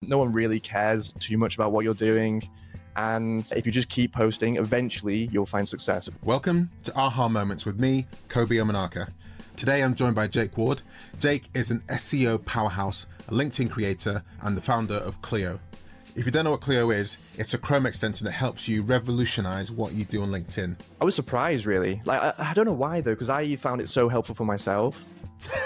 No one really cares too much about what you're doing. And if you just keep posting, eventually you'll find success. Welcome to Aha Moments with me, Kobi Omenaka. Today I'm joined by Jake Ward. Jake is an SEO powerhouse, a LinkedIn creator, and the founder of Kleo. If you don't know what Kleo is, it's a Chrome extension that helps you revolutionize what you do on LinkedIn. I was surprised, really. I don't know why, though, because I found it so helpful for myself.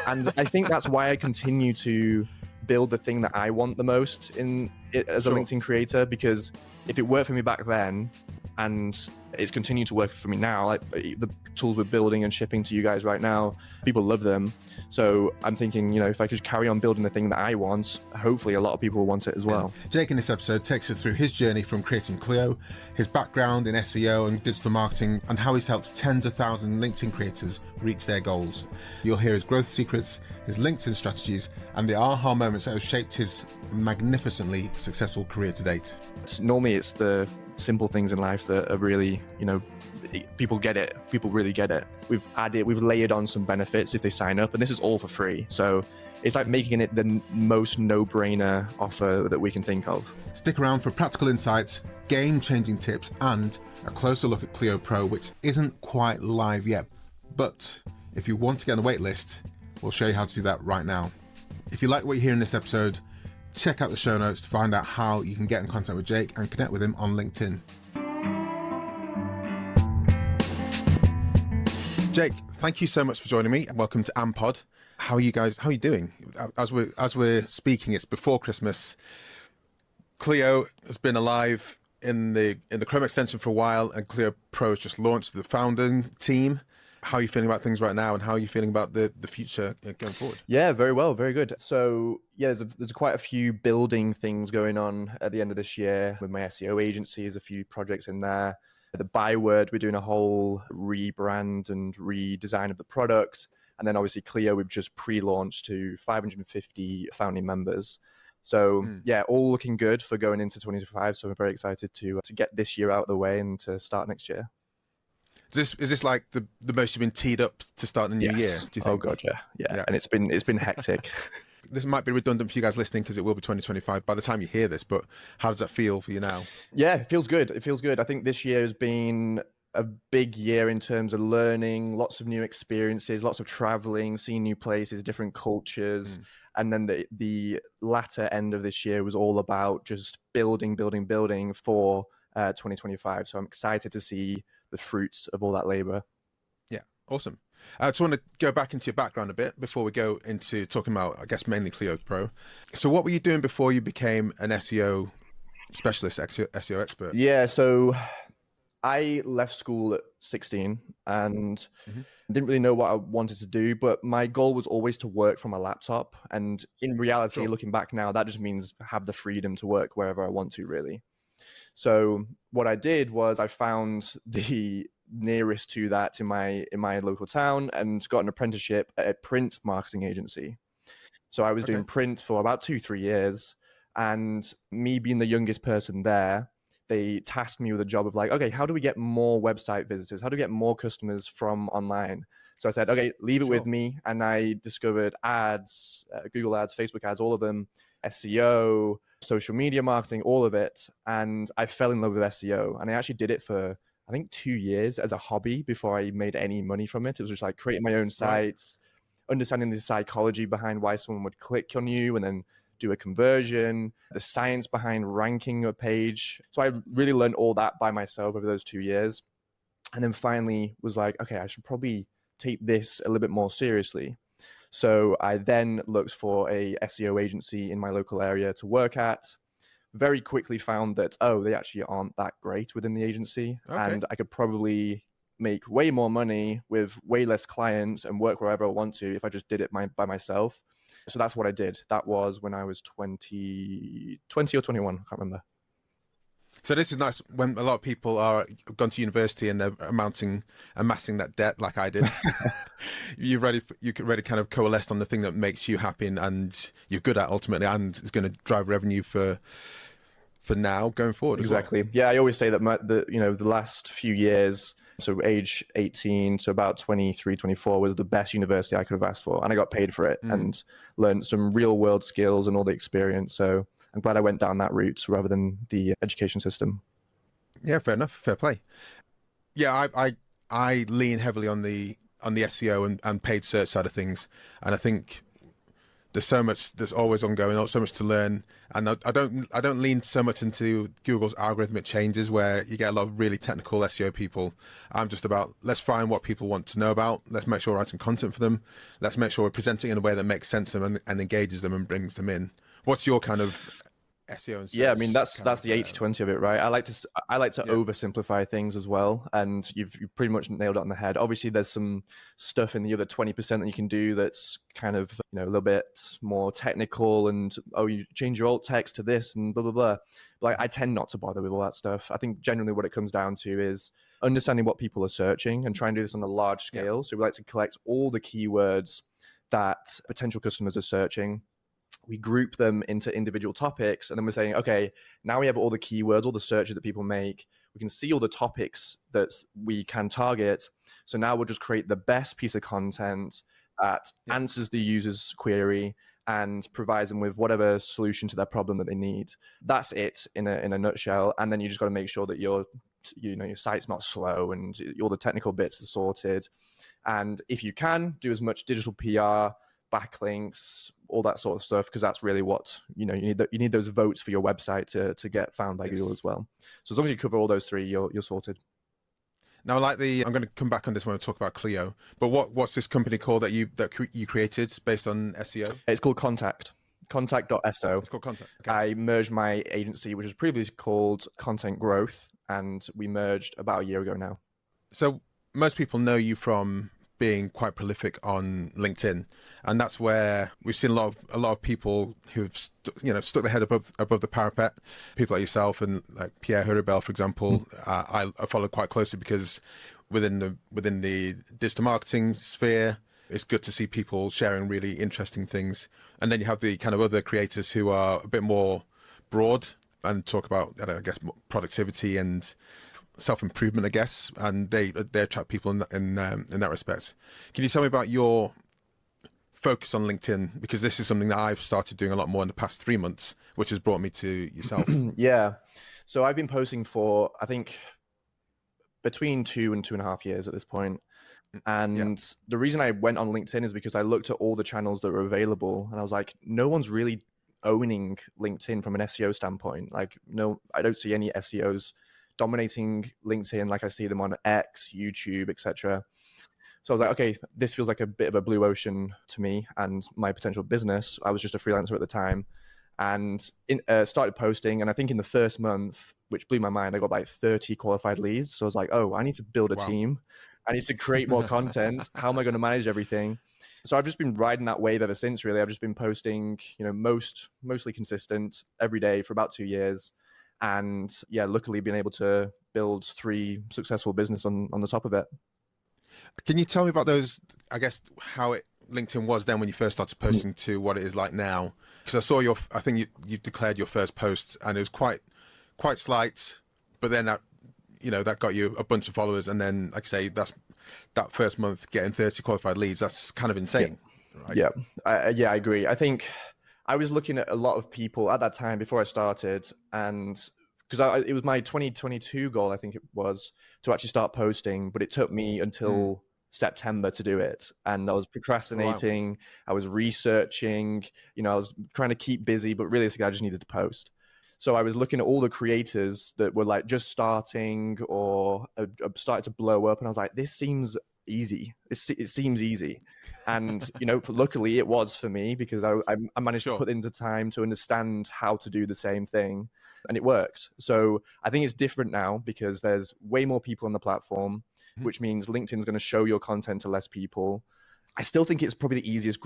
And I think that's why I continue to build the thing that I want the most in it as a LinkedIn creator, because if it worked for me back then and it's continued to work for me now, like the tools we're building and shipping to you guys right now, people love them. So I'm thinking, if I could carry on building the thing that I want, hopefully a lot of people will want it as well. Jake in this episode takes us through his journey from creating Kleo, his background in SEO and digital marketing, and how he's helped tens of thousands of LinkedIn creators reach their goals. You'll hear his growth secrets, his LinkedIn strategies, and the aha moments that have shaped his magnificently successful career to date. Normally it's the simple things in life that are really, people get it. People really get it. We've layered on some benefits if they sign up, and this is all for free. So it's like making it the most no-brainer offer that we can think of. Stick around for practical insights, game-changing tips, and a closer look at Kleo Pro, which isn't quite live yet. But if you want to get on the wait list, we'll show you how to do that right now. If you like what you hear in this episode, check out the show notes to find out how you can get in contact with Jake and connect with him on LinkedIn. Jake, thank you so much for joining me and welcome to Ampod. How are you guys? How are you doing? As we're speaking, it's before Christmas. Kleo has been alive in the Chrome extension for a while, and Kleo Pro has just launched the founding team. How are you feeling about things right now, and how are you feeling about the future going forward? Yeah, very well, very good. So yeah, there's quite a few building things going on at the end of this year with my SEO agency. There's a few projects in there. The byword, we're doing a whole rebrand and redesign of the product. And then obviously Kleo, we've just pre-launched to 550 founding members. So yeah, all looking good for going into 2025. So we're very excited to get this year out of the way and to start next year. Is this like the most you've been teed up to start the new year? Do you think? Oh god, yeah. And it's been hectic. This might be redundant for you guys listening because it will be 2025 by the time you hear this, but how does that feel for you now? Yeah, it feels good. It feels good. I think this year has been a big year in terms of learning, lots of new experiences, lots of traveling, seeing new places, different cultures. And then the latter end of this year was all about just building for 2025. So I'm excited to see the fruits of all that labor. Yeah, awesome. I just want to go back into your background a bit before we go into talking about, I guess, mainly Kleo Pro. So what were you doing before you became an SEO specialist, SEO expert? Yeah, so I left school at 16 and didn't really know what I wanted to do, but my goal was always to work from a laptop. And in reality, looking back now, that just means have the freedom to work wherever I want to, really. So what I did was I found the nearest to that in my local town and got an apprenticeship at a print marketing agency. So I was doing print for about 2-3 years, and me being the youngest person there, they tasked me with a job of like, okay, how do we get more website visitors? How do we get more customers from online? So I said, okay, leave it with me. And I discovered ads, Google ads, Facebook ads, all of them, SEO, social media marketing, all of it. And I fell in love with SEO. And I actually did it for, I think, 2 years as a hobby before I made any money from it. It was just like creating my own sites, understanding the psychology behind why someone would click on you and then do a conversion, the science behind ranking a page. So I really learned all that by myself over those 2 years. And then finally was like, okay, I should probably take this a little bit more seriously. So I then looked for a SEO agency in my local area to work at. Very quickly found that, they actually aren't that great within the agency. And I could probably make way more money with way less clients and work wherever I want to if I just did it by myself. So that's what I did. That was when I was 20 or 21, I can't remember. So this is nice when a lot of people are gone to university and they're amassing that debt like I did. you could really kind of coalesce on the thing that makes you happy and you're good at ultimately, and is going to drive revenue for now going forward. Exactly. Yeah, I always say that the last few years So age 18 to about 23, 24 was the best university I could have asked for. And I got paid for it and learned some real world skills and all the experience. So I'm glad I went down that route rather than the education system. Yeah, fair enough. Fair play. Yeah, I lean heavily on the SEO and paid search side of things. And I think there's so much that's always ongoing, so much to learn. And I don't lean so much into Google's algorithmic changes where you get a lot of really technical SEO people. I'm just about, let's find what people want to know about. Let's make sure we're writing content for them. Let's make sure we're presenting in a way that makes sense to them and engages them and brings them in. What's your kind of SEO and search? Yeah, I mean that's the 80-20 of it, right? I like to oversimplify things as well, and you've pretty much nailed it on the head. Obviously, there's some stuff in the other 20% that you can do that's kind of a little bit more technical, and you change your alt text to this and blah blah blah. Like I tend not to bother with all that stuff. I think generally what it comes down to is understanding what people are searching and try and do this on a large scale. So we like to collect all the keywords that potential customers are searching. We group them into individual topics, and then we're saying, okay, now we have all the keywords, all the searches that people make. We can see all the topics that we can target. So now we'll just create the best piece of content that answers the user's query and provides them with whatever solution to their problem that they need. That's it in a nutshell. And then you just got to make sure that your site's not slow and all the technical bits are sorted. And if you can, do as much digital PR, backlinks, all that sort of stuff, because that's really what you need those votes for your website to get found by Google as well. So as long as you cover all those three, you're sorted. Now, I'm going to come back on this when we talk about Kleo. But what's this company called that you created based on SEO? It's called Contact.so. It's called Contact. Okay. I merged my agency, which was previously called Content Growth, and we merged about a year ago now. So most people know you from being quite prolific on LinkedIn, and that's where we've seen a lot of people who've stuck their head above the parapet. People like yourself and like Pierre Huribel, for example, I follow quite closely because within the digital marketing sphere, it's good to see people sharing really interesting things. And then you have the kind of other creators who are a bit more broad and talk about, I guess, productivity and self-improvement, I guess, and they attract people in that respect. Can you tell me about your focus on LinkedIn? Because this is something that I've started doing a lot more in the past 3 months, which has brought me to yourself. Yeah. So I've been posting for, I think, between 2 and 2.5 years at this point. And the reason I went on LinkedIn is because I looked at all the channels that were available and I was like, no one's really owning LinkedIn from an SEO standpoint. Like, no, I don't see any SEOs dominating LinkedIn like I see them on X, YouTube, etc. So I was like, okay, this feels like a bit of a blue ocean to me and my potential business. I was just a freelancer at the time and started posting. And I think in the first month, which blew my mind, I got like 30 qualified leads. So I was like, oh, I need to build a team. I need to create more content. How am I going to manage everything? So I've just been riding that wave ever since, really. I've just been posting, mostly consistent every day for about 2 years. And yeah, luckily been able to build 3 successful business on the top of it. Can you tell me about those, I guess, how LinkedIn was then when you first started posting to what it is like now? Because I saw I think you declared your first post and it was quite slight, but then that got you a bunch of followers. And then, like I say, that first month getting 30 qualified leads, that's kind of insane. Yeah. Right? I agree. I think I was looking at a lot of people at that time before I started, and because it was my 2022 goal, I think it was, to actually start posting, but it took me until September to do it. And I was procrastinating. Wow. I was researching, I was trying to keep busy, but realistically, I just needed to post. So I was looking at all the creators that were like just starting or started to blow up. And I was like, this seems easy. It seems easy. And, luckily it was for me because I managed to put into time to understand how to do the same thing, and it worked. So I think it's different now because there's way more people on the platform, which means LinkedIn's going to show your content to less people. I still think it's probably the easiest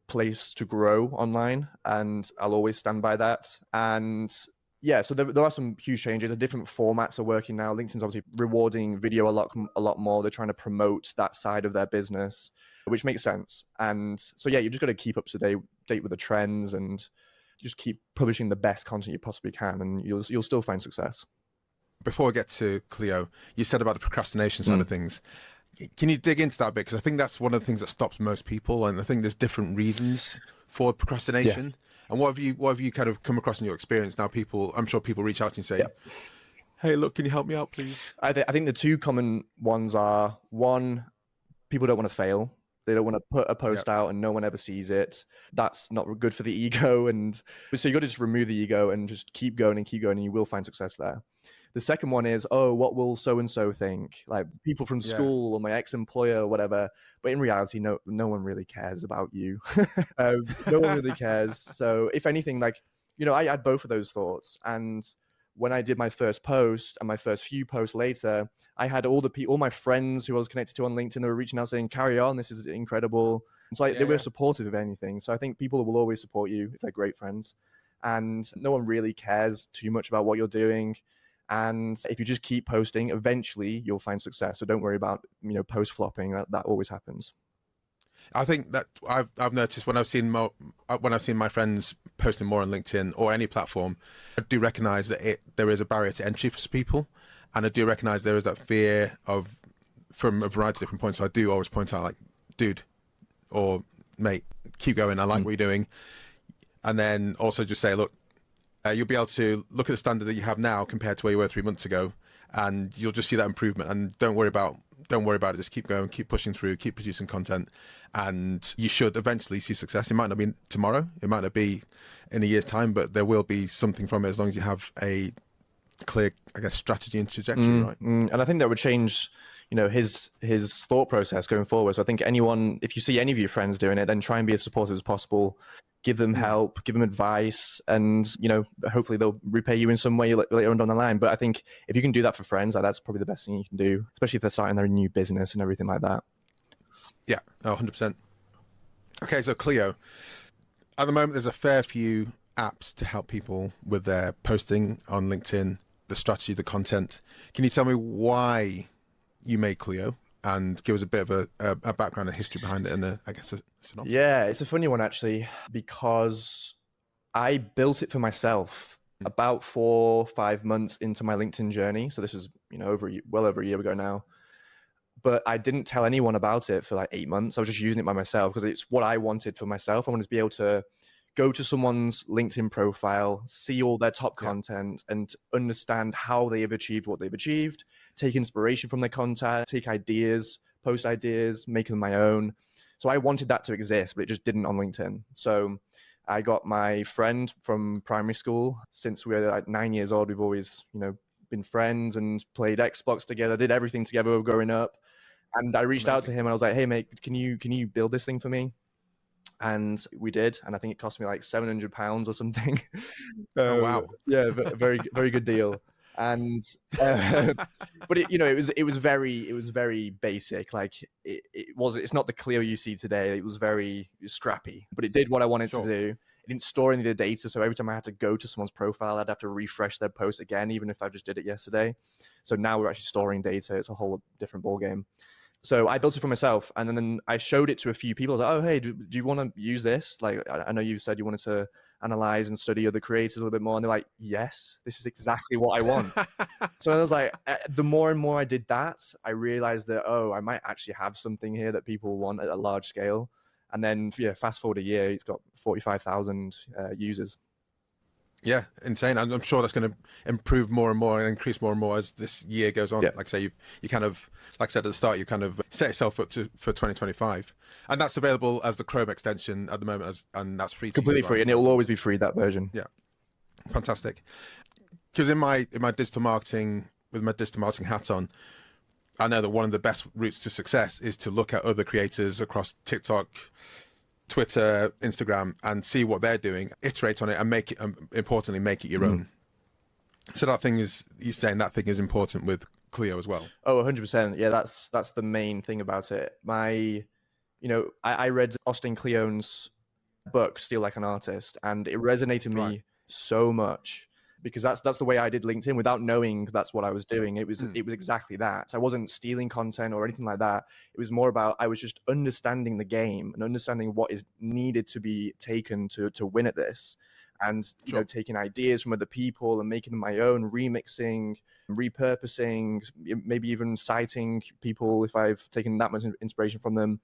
place to grow online, and I'll always stand by that. And yeah, so there are some huge changes. The different formats are working now. LinkedIn's obviously rewarding video a lot more. They're trying to promote that side of their business, which makes sense. And so yeah, you just got to keep up to date with the trends and just keep publishing the best content you possibly can, and you'll still find success. before we get to Kleo, you said about the procrastination side of things. Can you dig into that a bit? Because I think that's one of the things that stops most people, and I think there's different reasons for procrastination. And what have you kind of come across in your experience? Now, I'm sure people reach out to you and say, "Hey, look, can you help me out, please?" I think the two common ones are, one, people don't want to fail. They don't want to put a post out and no one ever sees it. That's not good for the ego. And so you got to just remove the ego and just keep going, and you will find success there. The second one is, oh, what will so-and-so think? Like people from school or my ex-employer or whatever. But in reality, no one really cares about you. No one really cares. So if anything, like, I had both of those thoughts. And when I did my first post and my first few posts later, I had all my friends who I was connected to on LinkedIn, they were reaching out saying, carry on, this is incredible. It's like they were supportive of anything. So I think people will always support you if they're great friends. And no one really cares too much about what you're doing. And if you just keep posting, eventually you'll find success. So don't worry about, post flopping. That always happens. I think that I've noticed when I've seen my friends posting more on LinkedIn or any platform, I do recognize that there is a barrier to entry for people, and I do recognize there is that fear from a variety of different points. So I do always point out, like, dude or mate, keep going. I like what you're doing, and then also just say, look, you'll be able to look at the standard that you have now compared to where you were 3 months ago, and you'll just see that improvement. And don't worry about it. Just keep going, keep pushing through, keep producing content, and you should eventually see success. It might not be tomorrow, it might not be in a year's time, but there will be something from it as long as you have a clear, I guess, strategy and trajectory, right? And I think that would change, his thought process going forward. So I think if you see any of your friends doing it, then try and be as supportive as possible. Give them help, give them advice, and hopefully they'll repay you in some way later on down the line. But I think if you can do that for friends, that's probably the best thing you can do, especially if they're starting their new business and everything like that. Yeah, 100%. Okay, so Kleo. At the moment, there's a fair few apps to help people with their posting on LinkedIn, the strategy, the content. Can you tell me why you made Kleo? And give us a bit of a background and history behind it, and a synopsis. Yeah, it's a funny one actually, because I built it for myself about 4 or 5 months into my LinkedIn journey. So this is well over a year ago now. But I didn't tell anyone about it for like 8 months. I was just using it by myself because it's what I wanted for myself. I wanted to be able to go to someone's LinkedIn profile, see all their top content, and understand how they have achieved what they've achieved, take inspiration from their content, take ideas, post ideas, make them my own. So I wanted that to exist, but it just didn't on LinkedIn. So I got my friend from primary school. Since we were like 9 years old, we've always, been friends and played Xbox together, did everything together growing up. And I reached out to him and I was like, hey mate, can you build this thing for me? And we did, and I think it cost me like £700 or something. Oh wow! Yeah, very very good deal. And but it was very basic. Like it's not the Kleo you see today. It was very scrappy, but it did what I wanted to do. It didn't store any of the data, so every time I had to go to someone's profile, I'd have to refresh their post again, even if I just did it yesterday. So now we're actually storing data. It's a whole different ballgame. So I built it for myself, and then I showed it to a few people. I was like, oh, hey, do you want to use this? Like, I know you said you wanted to analyze and study other creators a little bit more. And they're like, yes, this is exactly what I want. So I was like, the more and more I did that, I realized that, I might actually have something here that people want at a large scale. And then, fast forward a year, it's got 45,000 users. Yeah, insane. I'm sure that's going to improve more and more and increase more and more as this year goes on. Yeah. Like I say, you kind of, like I said at the start, you kind of set yourself up for 2025, and that's available as the Chrome extension at the moment, and that's free. Completely free, and it will always be free, that version. Yeah, fantastic. Because in my digital marketing, with my digital marketing hat on, I know that one of the best routes to success is to look at other creators across TikTok, Twitter, Instagram, and see what they're doing, iterate on it, and importantly, make it your own. So you're saying that thing is important with Kleo as well? Oh, 100%. Yeah, that's the main thing about it. I read Austin Kleon's book, Steal Like an Artist, and it resonated me so much, because that's the way I did LinkedIn without knowing that's what I was doing. It was exactly that. I wasn't stealing content or anything like that. It was more about, I was just understanding the game and understanding what is needed to be taken to win at this. and Sure. taking ideas from other people and making them my own, remixing, repurposing, maybe even citing people if I've taken that much inspiration from them.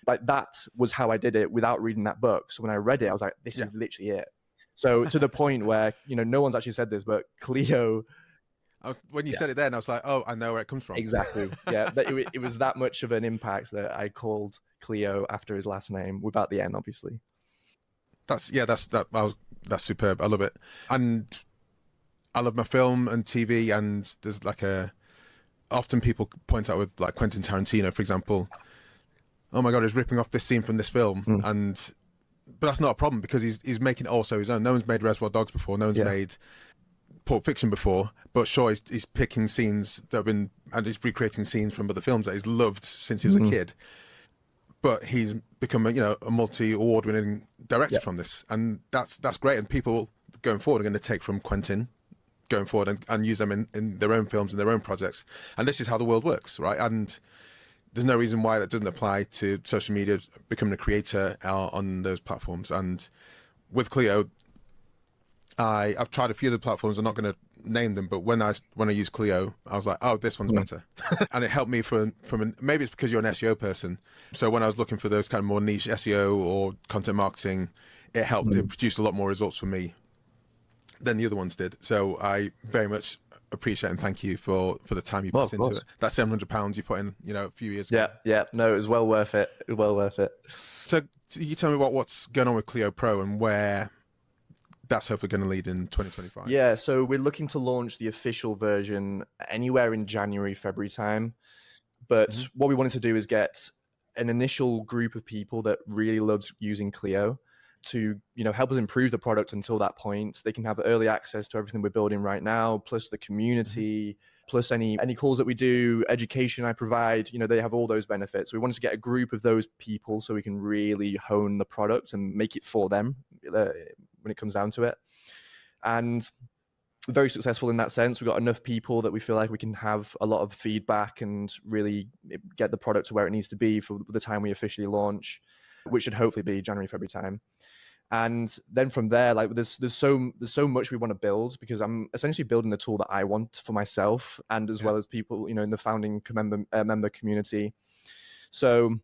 Like, that was how I did it without reading that book. So when I read it, I was like, this is literally it. So to the point where, no one's actually said this, but Kleo. When you said it then, I was like, oh, I know where it comes from. Exactly. Yeah. But it was that much of an impact that I called Kleo after his last name, without the N, obviously. That's superb. I love it. And I love my film and TV, and there's like often people point out with like Quentin Tarantino, for example, oh my God, he's ripping off this scene from this film. But that's not a problem, because he's making it also his own. No one's made Reservoir Dogs before. No one's made Pulp Fiction before, but sure, he's picking scenes that have been, and he's recreating scenes from other films that he's loved since he was a kid. But he's become a multi-award-winning director from this, and that's great. And people going forward are going to take from Quentin going forward and use them in their own films and their own projects. And this is how the world works, right? And there's no reason why that doesn't apply to social media, becoming a creator on those platforms. And with Kleo, I've tried a few of the platforms. I'm not going to name them, but when I use Kleo, I was like, oh, this one's better. And it helped me maybe it's because you're an SEO person. So when I was looking for those kind of more niche SEO or content marketing, it helped. It produced a lot more results for me than the other ones did. So I very much appreciate and thank you for the time you put into it. That £700 you put in, a few years ago. Yeah. No, it was well worth it. So you tell me what's going on with Kleo Pro and where that's hopefully going to lead in 2025. Yeah, so we're looking to launch the official version anywhere in January, February time. But what we wanted to do is get an initial group of people that really loves using Kleo to help us improve the product until that point. They can have early access to everything we're building right now, plus the community, plus any calls that we do, education I provide. They have all those benefits. So we wanted to get a group of those people so we can really hone the product and make it for them when it comes down to it. And very successful in that sense. We've got enough people that we feel like we can have a lot of feedback and really get the product to where it needs to be for the time we officially launch, which should hopefully be January, February time. And then from there, like there's so much we want to build, because I'm essentially building the tool that I want for myself and as well as people, in the founding member community. So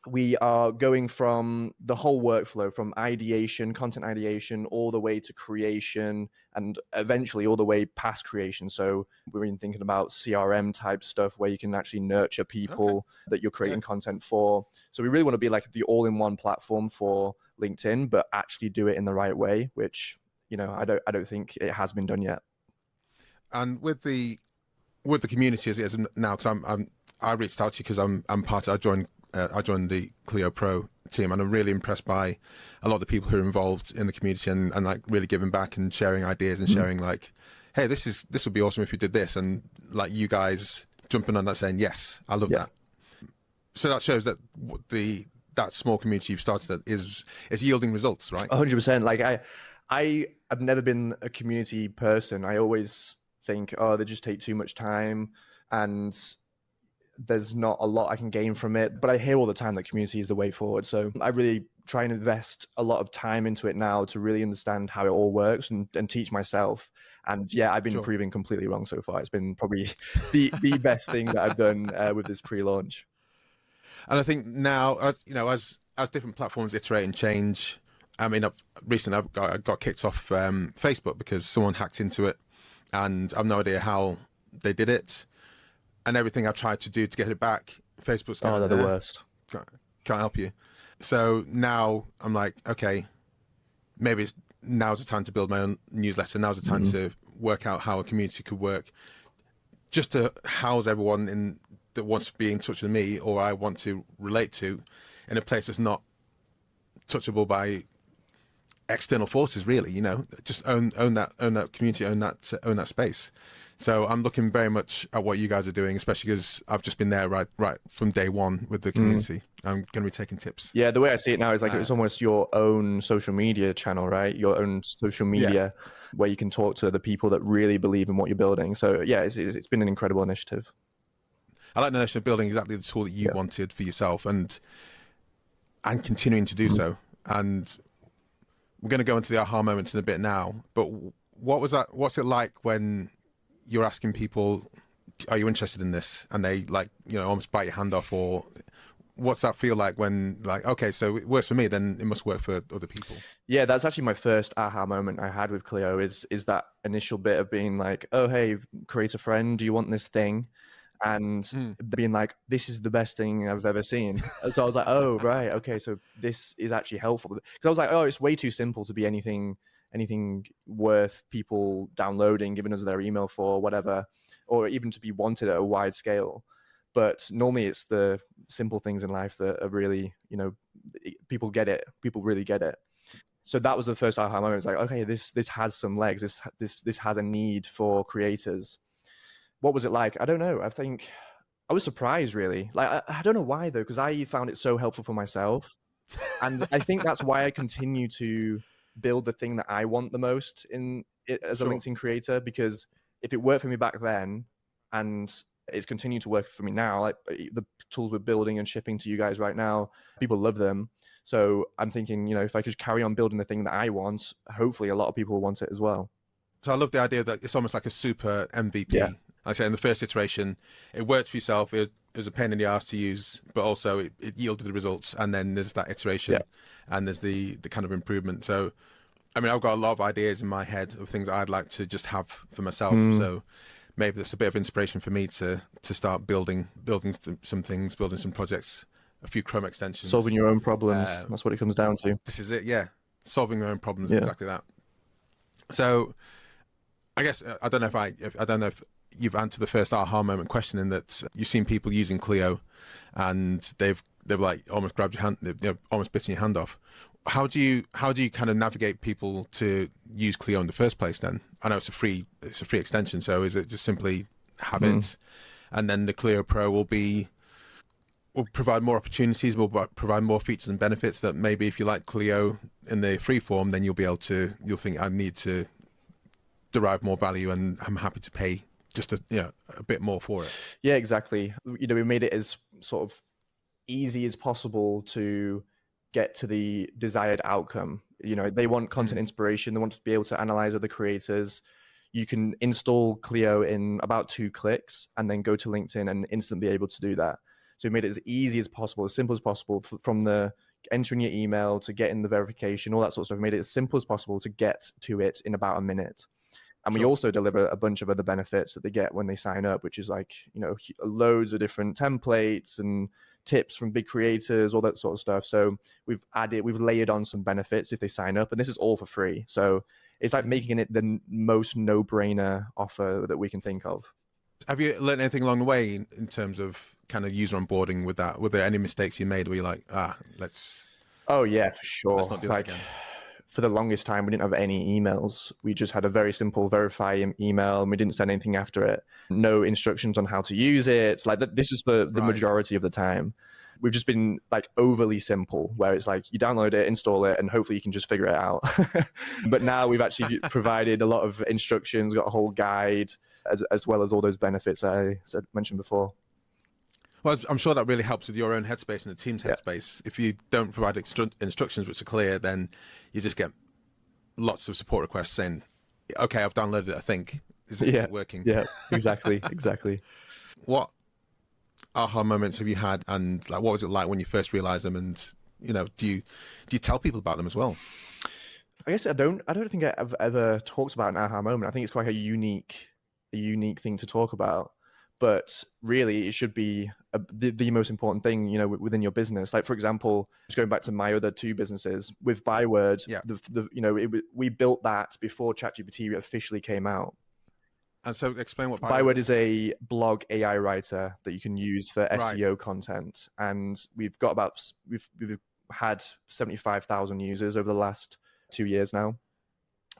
we are going from the whole workflow, from ideation, content ideation, all the way to creation, and eventually all the way past creation. So we're even thinking about CRM type stuff where you can actually nurture people that you're creating content for. So we really want to be like the all-in-one platform for LinkedIn, but actually do it in the right way, which I don't think it has been done yet. And with the community as it is now, because I reached out to you because I joined the Kleo Pro team, and I'm really impressed by a lot of the people who are involved in the community and like really giving back and sharing ideas and sharing like, hey, this would be awesome if you did this, and like you guys jumping on that saying, yes, I love that. So that shows that that small community you've started is yielding results, right? 100%. Like I've never been a community person. I always think, oh, they just take too much time and there's not a lot I can gain from it. But I hear all the time that community is the way forward. So I really try and invest a lot of time into it now to really understand how it all works and teach myself. And yeah, I've been proving completely wrong so far. It's been probably the best thing that I've done with this pre-launch. And I think now, as different platforms iterate and change, I mean, recently I got kicked off Facebook because someone hacked into it, and I've no idea how they did it. And everything I tried to do to get it back, Facebook's they're the worst. Can't help you. So now I'm like, okay, maybe now's the time to build my own newsletter. Now's the time to work out how a community could work, just to house everyone that wants to be in touch with me or I want to relate to, in a place that's not touchable by external forces. Really, just own that community, own that space. So I'm looking very much at what you guys are doing, especially because I've just been there right from day one with the community. I'm going to be taking tips. Yeah, the way I see it now is like it's almost your own social media channel, right? Your own social media where you can talk to the people that really believe in what you're building. So yeah, it's been an incredible initiative. I like the notion of building exactly the tool that you wanted for yourself and continuing to do so. And we're going to go into the aha moments in a bit now, but what was that? What's it like when you're asking people, are you interested in this? And they like, almost bite your hand off, or what's that feel like when like, okay, so it works for me, then it must work for other people? Yeah, that's actually my first aha moment I had with Kleo is that initial bit of being like, oh, hey, create a friend, do you want this thing? And being like, this is the best thing I've ever seen. So I was like, oh, right, okay, so this is actually helpful. Because I was like, oh, it's way too simple to be anything worth people downloading, giving us their email for, whatever, or even to be wanted at a wide scale. But normally it's the simple things in life that are really, people get it. People really get it. So that was the first aha moment. It's like, okay, this has some legs. This has a need for creators. What was it like? I don't know. I think I was surprised, really. Like, I don't know why, though, because I found it so helpful for myself. And I think that's why I continue to build the thing that I want the most in it as a LinkedIn creator, because if it worked for me back then and it's continued to work for me now, like the tools we're building and shipping to you guys right now, people love them. So I'm thinking, if I could carry on building the thing that I want, hopefully a lot of people will want it as well. So I love the idea that it's almost like a super MVP. Yeah. Like I said, in the first iteration, it worked for yourself. It was a pain in the ass to use, but also it yielded the results. And then there's that iteration, and there's the kind of improvement. So, I mean, I've got a lot of ideas in my head of things I'd like to just have for myself. So maybe that's a bit of inspiration for me to start building some things, building some projects, a few Chrome extensions. Solving your own problems. That's what it comes down to. This is it, yeah. Solving your own problems, exactly that. So, I guess I don't know if you've answered the first aha moment question, in that you've seen people using Kleo, and they've like almost grabbed your hand, almost bitten your hand off. How do you kind of navigate people to use Kleo in the first place? Then I know it's a free extension, so is it just simply have it, and then the Kleo Pro will provide more opportunities, will provide more features and benefits that maybe if you like Kleo in the free form, then you'll think I need to derive more value, and I'm happy to pay just a bit more for it. Yeah, exactly. We made it as sort of easy as possible to get to the desired outcome. They want content inspiration. They want to be able to analyze other creators. You can install Kleo in about 2 clicks and then go to LinkedIn and instantly be able to do that. So we made it as easy as possible, as simple as possible, from the entering your email to getting the verification, all that sort of stuff. We made it as simple as possible to get to it in about a minute. And we also deliver a bunch of other benefits that they get when they sign up, which is like, loads of different templates and tips from big creators, all that sort of stuff. So we've layered on some benefits if they sign up, and this is all for free. So it's like making it the most no-brainer offer that we can think of. Have you learned anything along the way in terms of kind of user onboarding with that? Were there any mistakes you made where you're like, let's... Oh yeah, for sure. Let's not do that again. For the longest time, we didn't have any emails. We just had a very simple verify email, and we didn't send anything after it. No instructions on how to use it. It's like this was for the majority of the time. We've just been like overly simple, where it's like you download it, install it, and hopefully you can just figure it out. But now we've actually provided a lot of instructions, got a whole guide, as well as all those benefits I mentioned before. Well, I'm sure that really helps with your own headspace and the team's headspace. If you don't provide instructions which are clear, then you just get lots of support requests saying, okay, I've downloaded it, I think. Is it working? Yeah, exactly. What aha moments have you had, and like what was it like when you first realized them, and do you tell people about them as well? I guess I don't think I've ever talked about an aha moment. I think it's quite a unique thing to talk about. But really, it should be the most important thing, within your business. Like, for example, just going back to my other 2 businesses with Byword, we built that before ChatGPT officially came out. And so, explain what Byword is. A blog AI writer that you can use for SEO content, and we've had 75,000 users over the last 2 years now,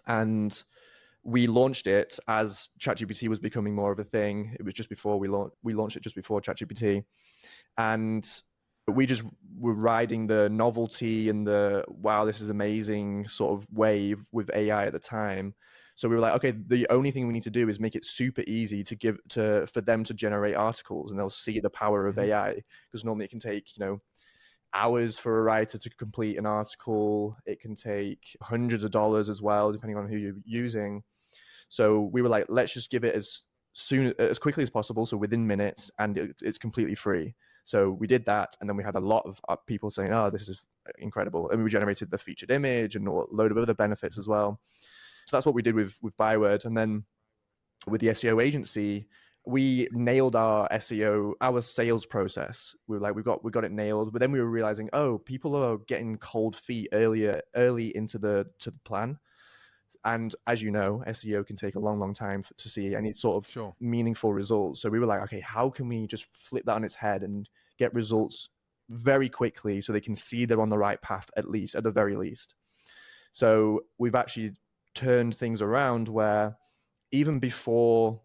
and we launched it as ChatGPT was becoming more of a thing. It was just before we launched it just before ChatGPT, and we just were riding the novelty and the wow, this is amazing sort of wave with AI at the time. So we were like, okay, the only thing we need to do is make it super easy for them to generate articles, and they'll see the power of AI, because normally it can take hours for a writer to complete an article. It can take hundreds of dollars as well, depending on who you're using. So we were like, let's just give it as quickly as possible, so within minutes, and it's completely free. So we did that, and then we had a lot of people saying, oh, this is incredible. And we generated the featured image and a load of other benefits as well. So that's what we did with Byword. And then with the SEO agency, we nailed our SEO, our sales process. We were like, we got it nailed. But then we were realizing, oh, people are getting cold feet early into the plan. And as you know, SEO can take a long time to see any sort of meaningful results. So we were like, okay, how can we just flip that on its head and get results very quickly so they can see they're on the right path, at the very least. So we've actually turned things around where even before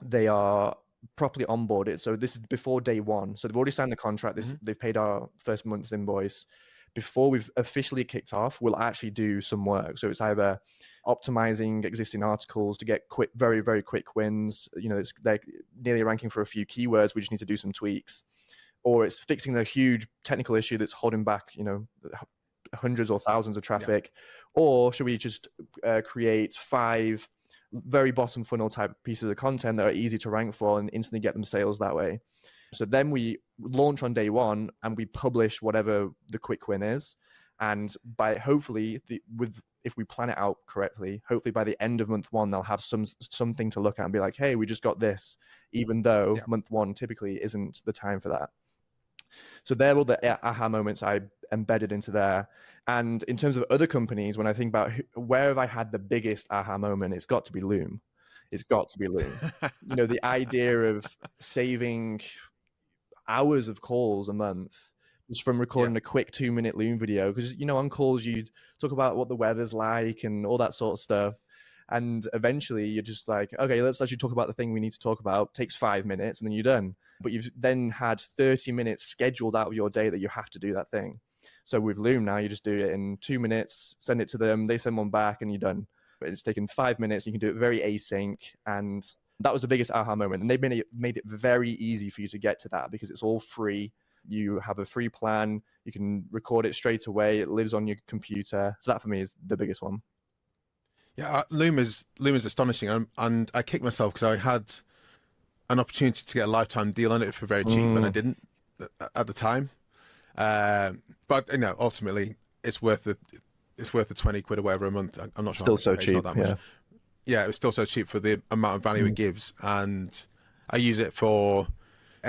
they are properly onboarded, so this is before day one. So they've already signed the contract. They've paid our first month's invoice. Before we've officially kicked off, we'll actually do some work. So it's either optimizing existing articles to get very, very quick wins. They're nearly ranking for a few keywords. We just need to do some tweaks. Or it's fixing the huge technical issue that's holding back, hundreds or thousands of traffic. Or should we just create 5 very bottom funnel type pieces of content that are easy to rank for and instantly get them sales that way? So then we launch on day one and we publish whatever the quick win is. And if we plan it out correctly, hopefully by the end of month one, they'll have something to look at and be like, hey, we just got this, even though month one typically isn't the time for that. So they're all the aha moments I embedded into there. And in terms of other companies, when I think about where have I had the biggest aha moment, it's got to be Loom. It's got to be Loom. The idea of saving hours of calls a month just from recording a quick 2-minute Loom video, because on calls you'd talk about what the weather's like and all that sort of stuff, and eventually you're just like, okay, let's actually talk about the thing we need to talk about. Takes 5 minutes and then you're done, but you've then had 30 minutes scheduled out of your day that you have to do that thing. So with Loom now, you just do it in 2 minutes, send it to them, they send one back, and you're done. But it's taken 5 minutes. You can do it very async, and that was the biggest aha moment. And they've made it very easy for you to get to that because it's all free. You have a free plan. You can record it straight away. It lives on your computer. So that for me is the biggest one. Yeah, Loom is astonishing. And I kicked myself because I had an opportunity to get a lifetime deal on it for very cheap, and I didn't at the time. But ultimately it's worth the 20 quid or whatever a month. I'm not sure. Still so cheap. Not that much. Yeah, it was still so cheap for the amount of value it gives. And I use it for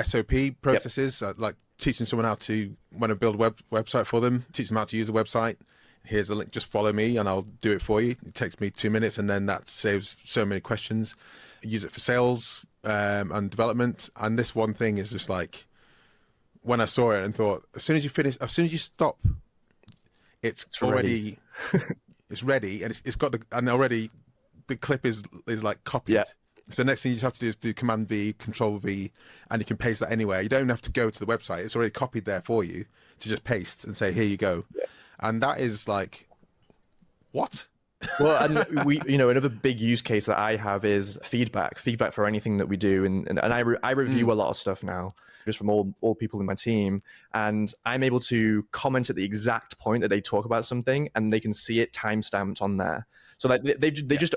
SOP processes, like teaching someone how to, when I build a website for them, teach them how to use the website. Here's a link, just follow me and I'll do it for you. It takes me 2 minutes, and then that saves so many questions. I use it for sales and development. And this one thing is just like, when I saw it and thought, as soon as you stop, it's already it's ready, and it's got already the clip is like copied. Yeah. So next thing you just have to do is do Command V, Control V, and you can paste that anywhere. You don't have to go to the website. It's already copied there for you to just paste and say, here you go. Yeah. And that is like, what? Well, and another big use case that I have is feedback for anything that we do. And I review a lot of stuff now, just from all people in my team. And I'm able to comment at the exact point that they talk about something, and they can see it timestamped on there. So like they just,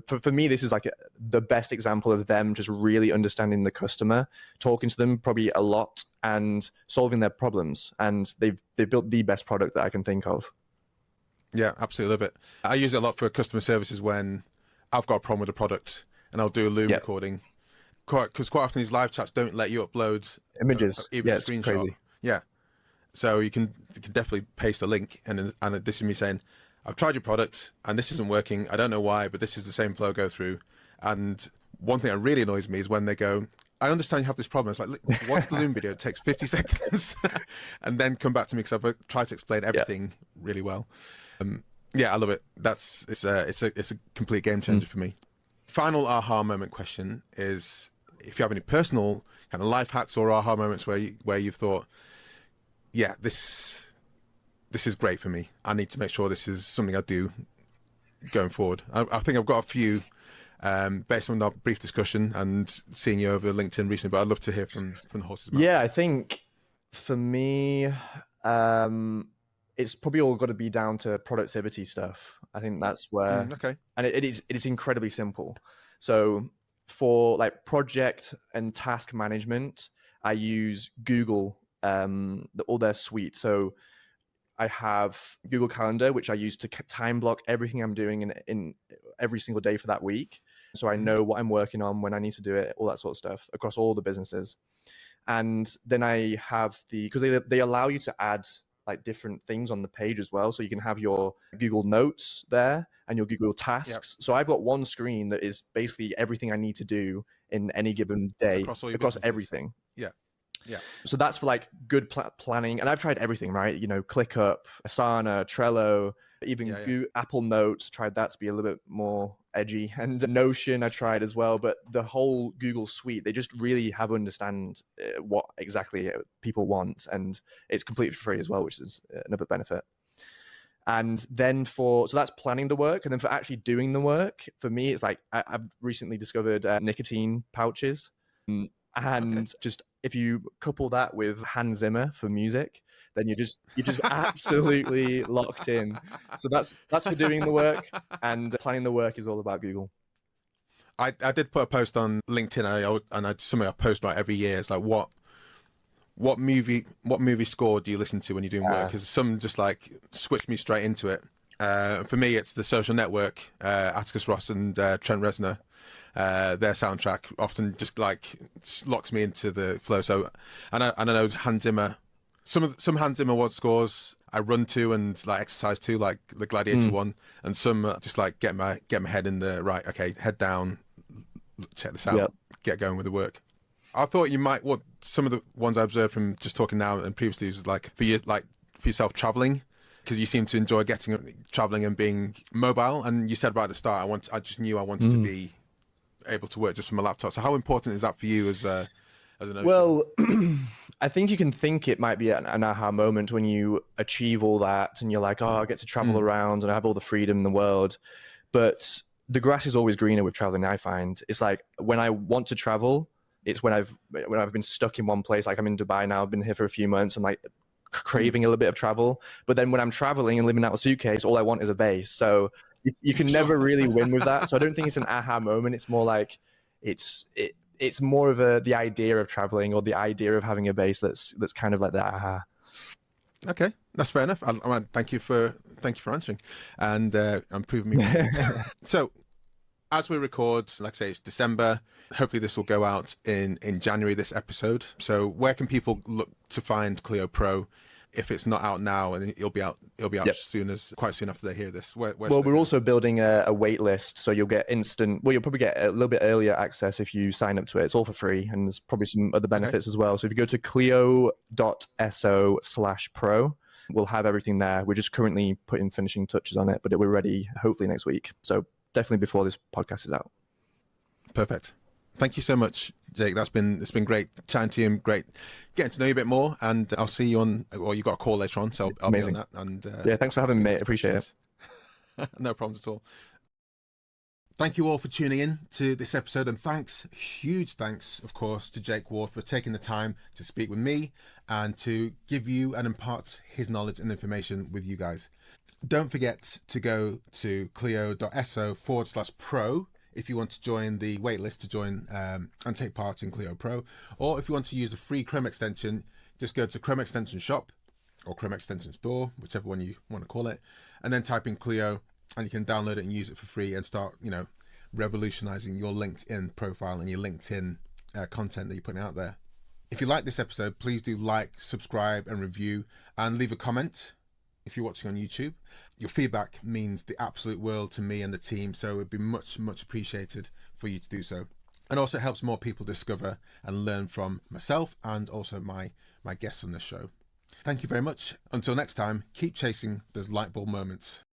for me, this is like the best example of them just really understanding the customer, talking to them probably a lot and solving their problems. And they've built the best product that I can think of. Yeah, absolutely love it. I use it a lot for customer services when I've got a problem with a product, and I'll do a Loom recording. Because quite often these live chats don't let you upload images, even a screenshot. Crazy. Yeah, so you can definitely paste a link, and this is me saying, I've tried your product and this isn't working. I don't know why, but this is the same flow go through. And one thing that really annoys me is when they go, I understand you have this problem. It's like, watch the Loom video. It takes 50 seconds and then come back to me, because I've tried to explain everything really well. Yeah, I love it. It's a complete game changer for me. Final aha moment question is, if you have any personal kind of life hacks or aha moments where you've thought, yeah, this is great for me. I need to make sure this is something I do going forward. I think I've got a few based on our brief discussion and seeing you over LinkedIn recently, but I'd love to hear from the horse's mouth. Yeah, I think for me, It's probably all got to be down to productivity stuff. I think that's where, Okay. and it is incredibly simple. So for like project and task management, I use Google, all their suite. So I have Google Calendar, which I use to time block everything I'm doing in every single day for that week. So I know what I'm working on, when I need to do it, all that sort of stuff across all the businesses. And then I have because they allow you to add like different things on the page as well. So you can have your Google Notes there and your Google Tasks. Yep. So I've got one screen that is basically everything I need to do in any given day across everything. Yeah. Yeah. So that's for like good planning. And I've tried everything, right? You know, ClickUp, Asana, Trello, even Apple Notes, tried that to be a little bit more edgy. And Notion I tried as well. But the whole Google suite, they just really have understand what exactly people want. And it's completely free as well, which is another benefit. And then so that's planning the work. And then for actually doing the work, for me, it's like I've recently discovered nicotine pouches. And just if you couple that with Hans Zimmer for music, then you're just absolutely locked in. So that's for doing the work, and planning the work is all about Google. I did put a post on LinkedIn, and I something I post about every year. It's like what movie score do you listen to when you're doing work? Because some just like switch me straight into it. For me, it's The Social Network, Atticus Ross and Trent Reznor. Their soundtrack often just like locks me into the flow. So, and I know Hans Zimmer. Some Hans Zimmer award scores I run to and like exercise to, like the Gladiator one, and some just like get my head in the right. Okay, head down, check this out, get going with the work. I thought you might. What some of the ones I observed from just talking now and previously was like for yourself traveling, because you seem to enjoy traveling and being mobile. And you said right at the start, I just knew I wanted to be able to work just from a laptop. So how important is that for you as an OC? Well, I think you can think it might be an aha moment when you achieve all that and you're like, oh, I get to travel around and I have all the freedom in the world. But the grass is always greener with traveling. I find it's like when I want to travel, it's when I've been stuck in one place. Like I'm in Dubai now, I've been here for a few months. I'm like craving a little bit of travel. But then when I'm traveling and living out a suitcase, all I want is a base. So you can never really win with that. So I don't think it's an aha moment. It's more like it's more of the idea of traveling or the idea of having a base that's kind of like that aha. Okay, that's fair enough. Thank you for answering and proving me. So as we record, like I say, it's December. Hopefully this will go out in January, this episode. So where can people look to find Kleo Pro if it's not out now? And it'll be out quite soon after they hear this. Well, we're also building a wait list, so you'll get you'll probably get a little bit earlier access if you sign up to it. It's all for free, and there's probably some other benefits as well. So if you go to kleo.so/pro, we'll have everything there. We're just currently putting finishing touches on it, but we're ready hopefully next week. So definitely before this podcast is out. Perfect. Thank you so much, Jake. It's been great chatting to you and great getting to know you a bit more. And I'll see you on. Well, you got a call later on, so I'll be on that. And thanks for having me, mate. Appreciate it. No problems at all. Thank you all for tuning in to this episode, and huge thanks, of course, to Jake Ward for taking the time to speak with me and to give you and impart his knowledge and information with you guys. Don't forget to go to kleo.so/pro if you want to join the waitlist to join and take part in Kleo Pro, or if you want to use a free Chrome extension, just go to Chrome Extension Shop or Chrome Extension Store, whichever one you want to call it, and then type in Kleo, and you can download it and use it for free and start, revolutionizing your LinkedIn profile and your LinkedIn content that you're putting out there. If you like this episode, please do like, subscribe, and review, and leave a comment. If you're watching on YouTube, your feedback means the absolute world to me and the team, so it would be much, much appreciated for you to do so. And also it helps more people discover and learn from myself and also my guests on this show. Thank you very much. Until next time, keep chasing those light bulb moments.